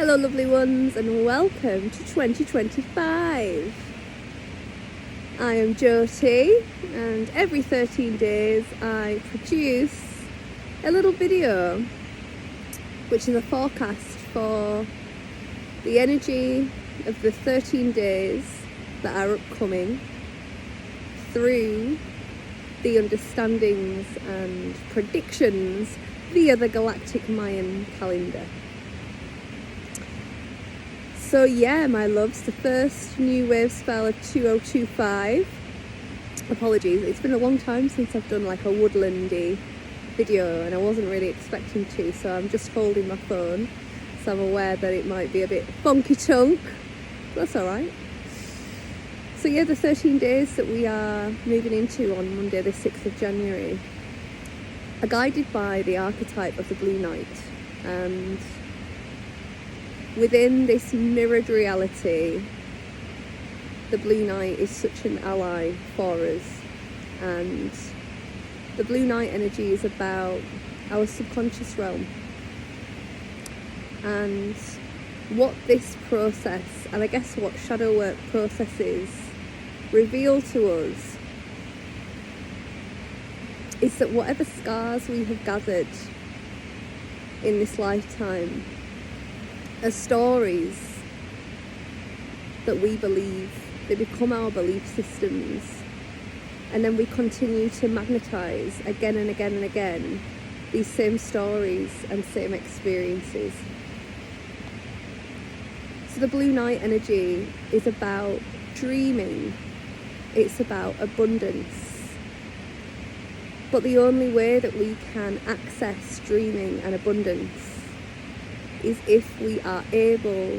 Hello lovely ones and welcome to 2025. I am Jyoti and every 13 days I produce a little video which is a forecast for the energy of the 13 days that are upcoming through the understandings and predictions via the Galactic Mayan calendar. So yeah, my loves, the first new wave spell of 2025. Apologies, it's been a long time since I've done like a woodlandy video and I wasn't really expecting to, so I'm just holding my phone, so I'm aware that it might be a bit funky tonk, but that's alright. So yeah, the 13 days that we are moving into on Monday the 6th of January are guided by the archetype of the Blue Night, and within this mirrored reality, the Blue Night is such an ally for us, and the Blue Night energy is about our subconscious realm and what this process, and I guess what shadow work processes reveal to us, is that whatever scars we have gathered in this lifetime are stories that we believe. They become our belief systems, and then we continue to magnetize again and again and again these same stories and same experiences. So the Blue Night energy is about dreaming, it's about abundance, but the only way that we can access dreaming and abundance is if we are able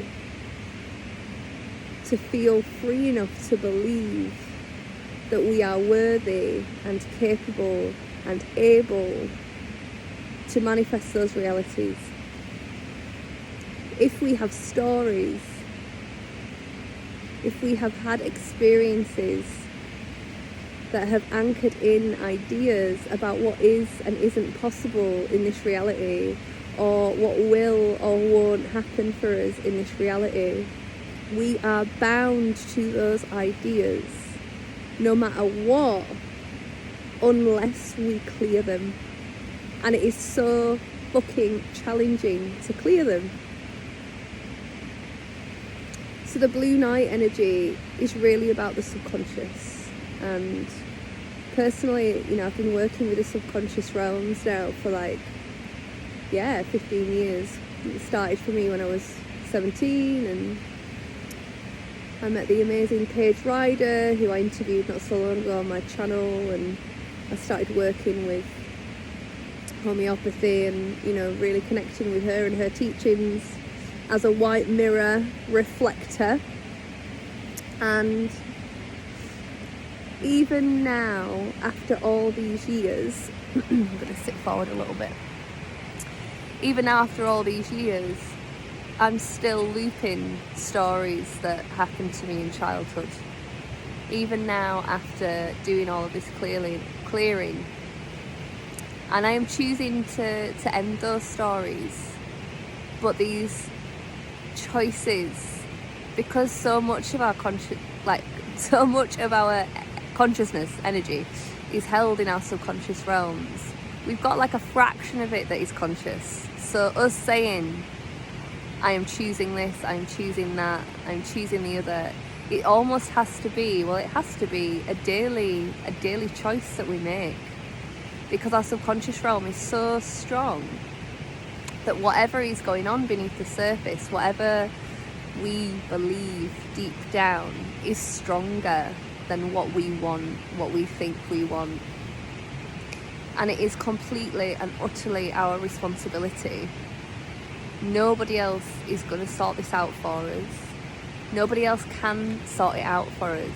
to feel free enough to believe that we are worthy and capable and able to manifest those realities. If we have stories, if we have had experiences that have anchored in ideas about what is and isn't possible in this reality, or what will or won't happen for us in this reality, we are bound to those ideas no matter what, unless we clear them. And it is so fucking challenging to clear them. So the Blue Night energy is really about the subconscious, and personally, I've been working with the subconscious realms now for 15 years. It started for me when I was 17, and I met the amazing Paige Ryder, who I interviewed not so long ago on my channel, and I started working with homeopathy and, really connecting with her and her teachings as a white mirror reflector. And even now, after all these years, I'm going to sit forward a little bit. Even now, after all these years, I'm still looping stories that happened to me in childhood. Even now, after doing all of this clearing, and I am choosing to end those stories. But these choices, because so much of our consciousness energy is held in our subconscious realms, we've got like a fraction of it that is conscious. So us saying, I am choosing this, I'm choosing that, I'm choosing the other, it almost has to be, a daily choice that we make, because our subconscious realm is so strong that whatever is going on beneath the surface, whatever we believe deep down, is stronger than what we want, what we think we want. And it is completely and utterly our responsibility. Nobody else is going to sort this out for us. Nobody else can sort it out for us.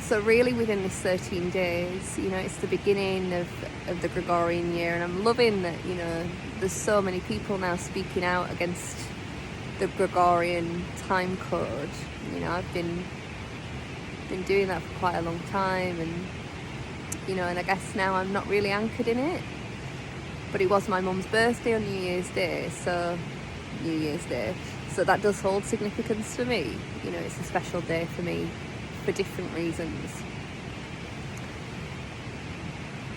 So really within this 13 days, it's the beginning of the Gregorian year, and I'm loving that, there's so many people now speaking out against the Gregorian time code. I've been doing that for quite a long time, and and I guess now I'm not really anchored in it. But it was my mum's birthday on New Year's Day, so New Year's Day. So that does hold significance for me. You know, it's a special day for me for different reasons.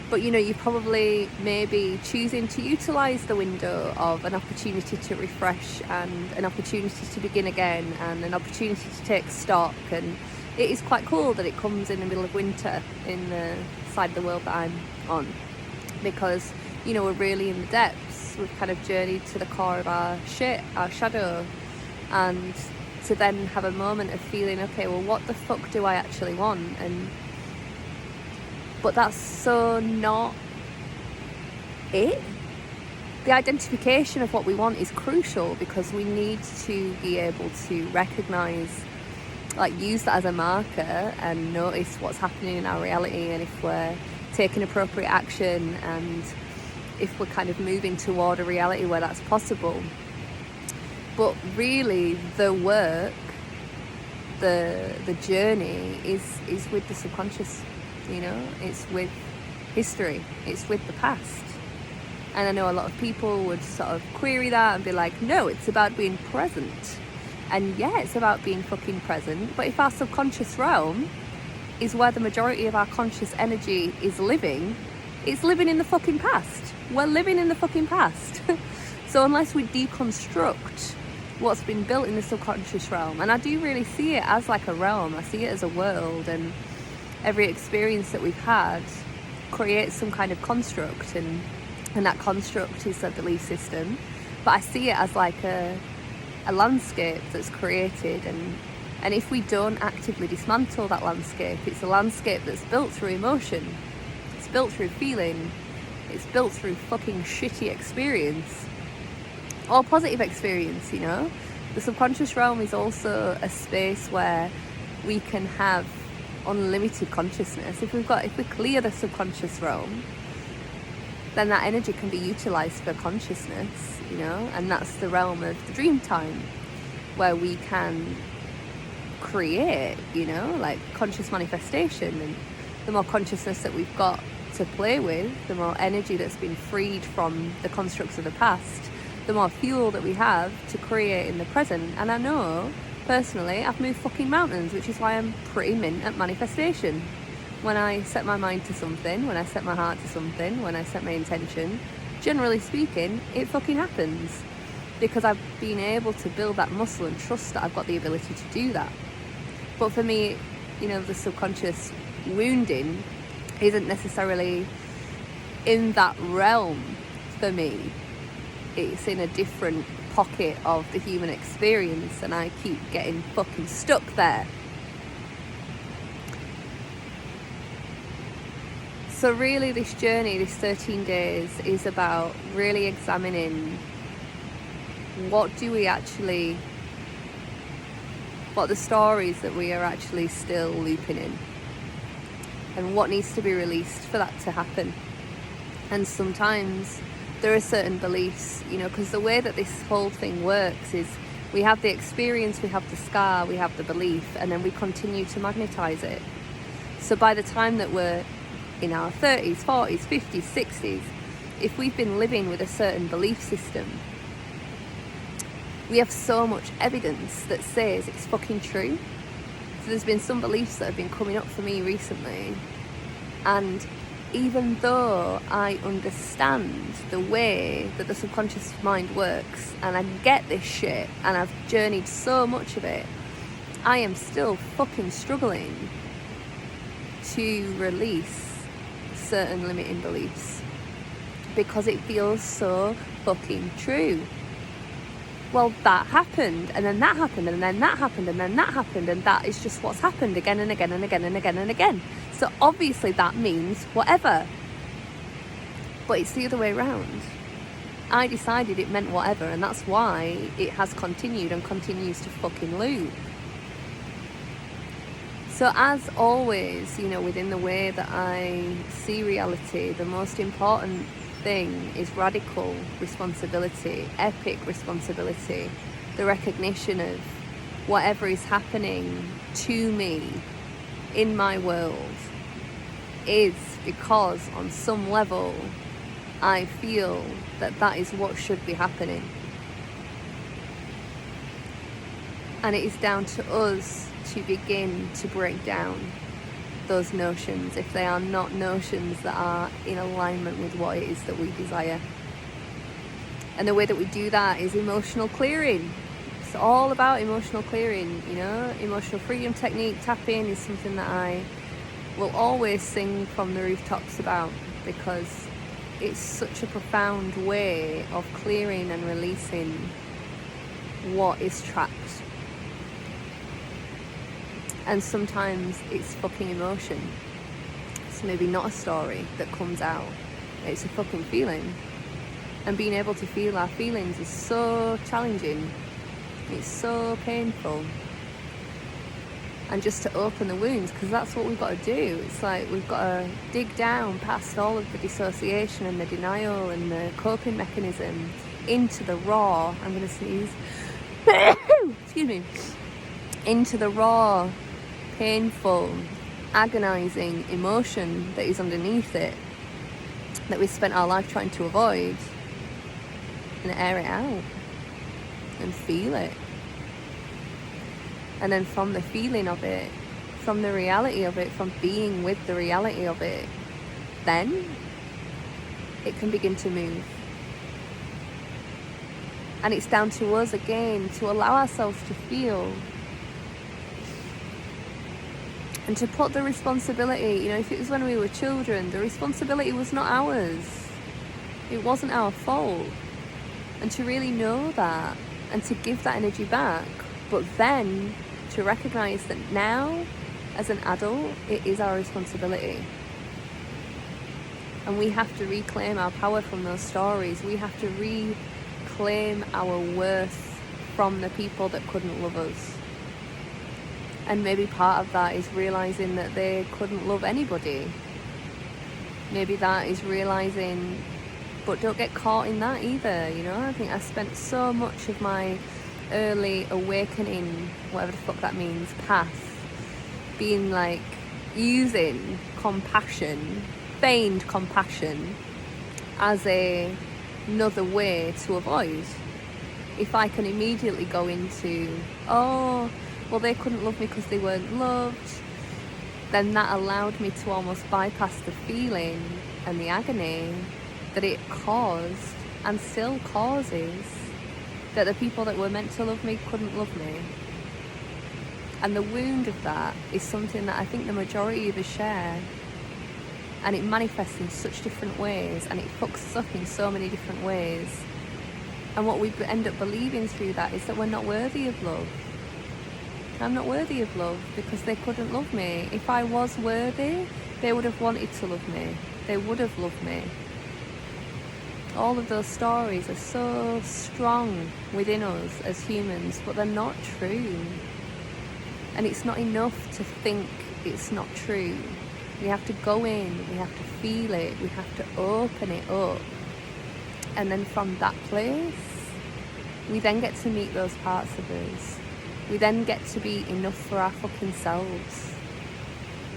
But you know, you probably maybe choosing to utilise the window of an opportunity to refresh and an opportunity to begin again and an opportunity to take stock. And it is quite cool that it comes in the middle of winter in the side of the world that I'm on, because you know, we're really in the depths. We've kind of journeyed to the core of our shit, our shadow, and to then have a moment of feeling, okay, well, what the fuck do I actually want? But that's so not it. The identification of what we want is crucial, because we need to be able to recognise, like, use that as a marker and notice what's happening in our reality, and if we're taking appropriate action, and if we're kind of moving toward a reality where that's possible. But really the work, the journey is with the subconscious. You know, it's with history, it's with the past. And I know a lot of people would sort of query that and be like, no, it's about being present. And yeah, it's about being fucking present. But if our subconscious realm is where the majority of our conscious energy is living, it's living in the fucking past. We're living in the fucking past. So unless we deconstruct what's been built in the subconscious realm, and I do really see it as like a realm, I see it as a world, and every experience that we've had creates some kind of construct, and that construct is a belief system. But I see it as like a landscape that's created, and if we don't actively dismantle that landscape, it's a landscape that's built through emotion, it's built through feeling, it's built through fucking shitty experience or positive experience. You know, the subconscious realm is also a space where we can have unlimited consciousness. If we clear the subconscious realm, then that energy can be utilized for consciousness, you know, and that's the realm of the dream time, where we can create, you know, like conscious manifestation. And the more consciousness that we've got to play with, the more energy that's been freed from the constructs of the past, the more fuel that we have to create in the present. And I know personally, I've moved fucking mountains, which is why I'm pretty mint at manifestation. When I set my mind to something, when I set my heart to something, when I set my intention, generally speaking, it fucking happens. Because I've been able to build that muscle and trust that I've got the ability to do that. But for me, you know, the subconscious wounding isn't necessarily in that realm for me. It's in a different pocket of the human experience, and I keep getting fucking stuck there. So really this journey, this 13 days, is about really examining what the stories that we are actually still looping in, and what needs to be released for that to happen. And sometimes there are certain beliefs, you know, because the way that this whole thing works is we have the experience, we have the scar, we have the belief, and then we continue to magnetize it. So by the time that we're in our 30s, 40s, 50s, 60s, if we've been living with a certain belief system, we have so much evidence that says it's fucking true. So there's been some beliefs that have been coming up for me recently, and even though I understand the way that the subconscious mind works, and I get this shit, and I've journeyed so much of it, I am still fucking struggling to release certain limiting beliefs, because it feels so fucking true. Well, that happened, and then that happened, and then that happened, and then that happened, and that is just what's happened again and again and again and again and again. So obviously that means whatever. But it's the other way around. I decided it meant whatever, and that's why it has continued and continues to fucking loop. So as always, you know, within the way that I see reality, the most important thing is radical responsibility, epic responsibility, the recognition of whatever is happening to me in my world is because on some level I feel that that is what should be happening. And it is down to us to begin to break down those notions if they are not notions that are in alignment with what it is that we desire. And the way that we do that is emotional clearing. It's all about emotional clearing, you know. Emotional freedom technique, tapping, is something that I will always sing from the rooftops about, because it's such a profound way of clearing and releasing what is trapped. And sometimes it's fucking emotion. It's maybe not a story that comes out. It's a fucking feeling. And being able to feel our feelings is so challenging. It's so painful. And just to open the wounds, because that's what we've got to do. It's like we've got to dig down past all of the dissociation and the denial and the coping mechanism into the raw, I'm going to sneeze, excuse me, into the raw, painful, agonizing emotion that is underneath it, that we've spent our life trying to avoid, and air it out and feel it. And then from the feeling of it, from the reality of it, from being with the reality of it, then it can begin to move. And it's down to us again to allow ourselves to feel and to put the responsibility, you know, if it was when we were children, the responsibility was not ours. It wasn't our fault. And to really know that and to give that energy back, but then to recognize that now, as an adult, it is our responsibility. And we have to reclaim our power from those stories. We have to reclaim our worth from the people that couldn't love us. And maybe part of that is realizing that they couldn't love anybody. Maybe that is realizing, but don't get caught in that either, you know. I think I spent so much of my early awakening, whatever the fuck that means, path, being like using compassion, feigned compassion, as another way to avoid. If I can immediately go into, oh, well, they couldn't love me because they weren't loved, then that allowed me to almost bypass the feeling and the agony that it caused and still causes, that the people that were meant to love me couldn't love me. And the wound of that is something that I think the majority of us share, and it manifests in such different ways, and it fucks us up in so many different ways. And what we end up believing through that is that we're not worthy of love. I'm not worthy of love because they couldn't love me. If I was worthy, they would have wanted to love me. They would have loved me. All of those stories are so strong within us as humans, but they're not true. And it's not enough to think it's not true. We have to go in, we have to feel it, we have to open it up. And then from that place, we then get to meet those parts of us. We then get to be enough for our fucking selves.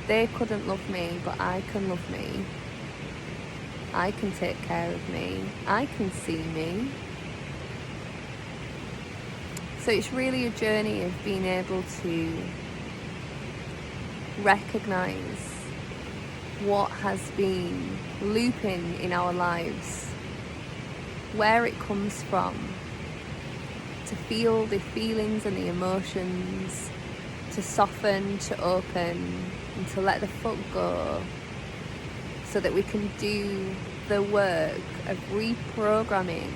They couldn't love me, but I can love me. I can take care of me. I can see me. So it's really a journey of being able to recognize what has been looping in our lives, where it comes from, to feel the feelings and the emotions, to soften, to open, and to let the fuck go, so that we can do the work of reprogramming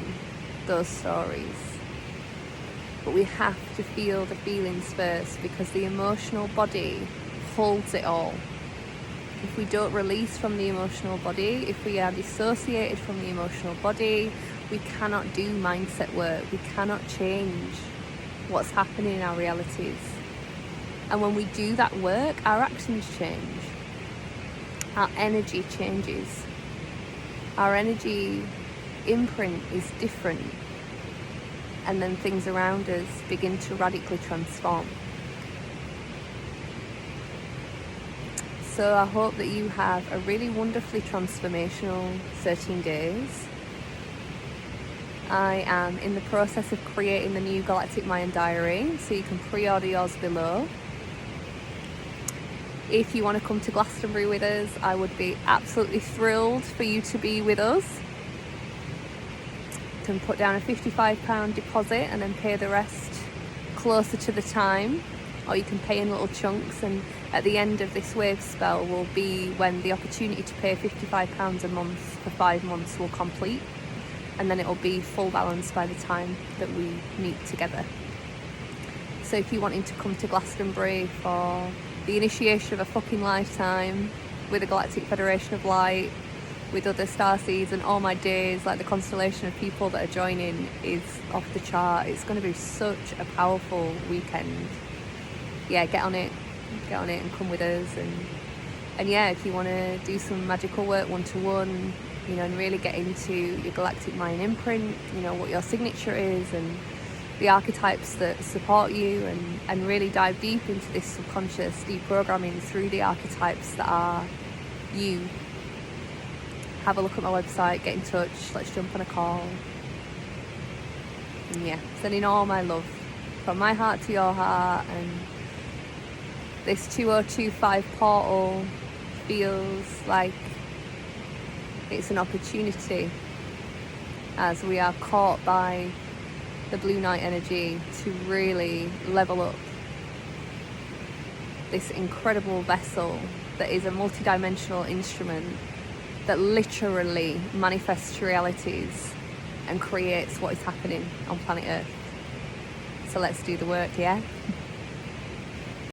those stories. But we have to feel the feelings first, because the emotional body holds it all. If we don't release from the emotional body, if we are dissociated from the emotional body, we cannot do mindset work. We cannot change what's happening in our realities. And when we do that work, our actions change. Our energy changes. Our energy imprint is different. And then things around us begin to radically transform. So I hope that you have a really wonderfully transformational 13 days. I am in the process of creating the new Galactic Mayan diary, so you can pre-order yours below. If you want to come to Glastonbury with us, I would be absolutely thrilled for you to be with us. You can put down a £55 deposit and then pay the rest closer to the time, or you can pay in little chunks, and at the end of this wave spell will be when the opportunity to pay £55 a month for 5 months will complete, and then it will be full balance by the time that we meet together. So if you're wanting to come to Glastonbury for the initiation of a fucking lifetime with the Galactic Federation of Light, with other starseeds, and all my days, like the constellation of people that are joining is off the chart. It's going to be such a powerful weekend. Yeah, get on it and come with us. And yeah, if you want to do some magical work one-to-one, you know, and really get into your Galactic Mayan imprint, you know, what your signature is and the archetypes that support you, and really dive deep into this subconscious deprogramming through the archetypes that are you, have a look at my website, get in touch, let's jump on a call. And yeah, sending all my love from my heart to your heart, and this 2025 portal feels like it's an opportunity as we are caught by the Blue Night energy to really level up this incredible vessel that is a multidimensional instrument that literally manifests realities and creates what is happening on planet Earth. So let's do the work, yeah?